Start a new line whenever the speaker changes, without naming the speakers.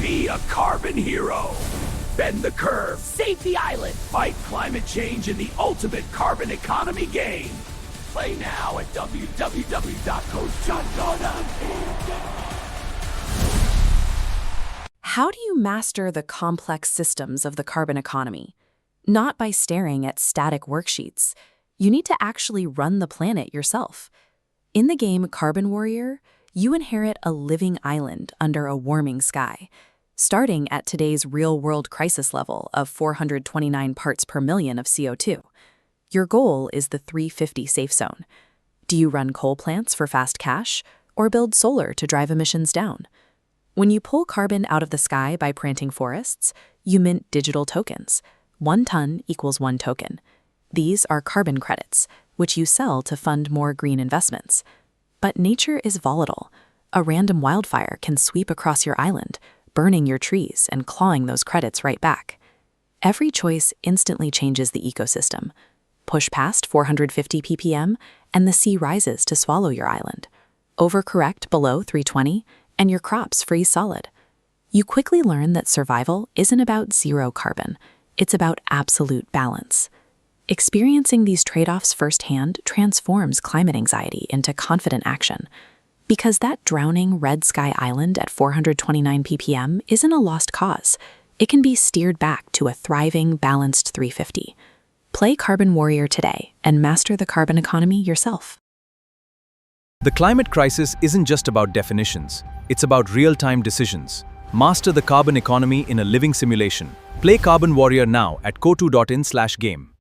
Be a carbon hero. Bend the curve. Save the island. Fight climate change in the ultimate carbon economy game. Play now at www.coachjohn.com.
How do you master the complex systems of the carbon economy? Not by staring at static worksheets. You need to actually run the planet yourself. In the game Carbon Warrior, you inherit a living island under a warming sky. Starting at today's real-world crisis level of 429 parts per million of CO2. Your goal is the 350 safe zone. Do you run coal plants for fast cash, or build solar to drive emissions down? When you pull carbon out of the sky by planting forests, you mint digital tokens. 1 ton equals 1 token. These are carbon credits, which you sell to fund more green investments. But nature is volatile. A random wildfire can sweep across your island, burning your trees and clawing those credits right back. Every choice instantly changes the ecosystem. Push past 450 ppm, and the sea rises to swallow your island. Overcorrect below 320, and your crops freeze solid. You quickly learn that survival isn't about zero carbon. It's about absolute balance. Experiencing these trade-offs firsthand transforms climate anxiety into confident action. Because that drowning red sky island at 429 ppm isn't a lost cause. It can be steered back to a thriving, balanced 350. Play Carbon Warrior today and master the carbon economy yourself.
The climate crisis isn't just about definitions. It's about real-time decisions. Master the carbon economy in a living simulation. Play Carbon Warrior now at kotu.in/game.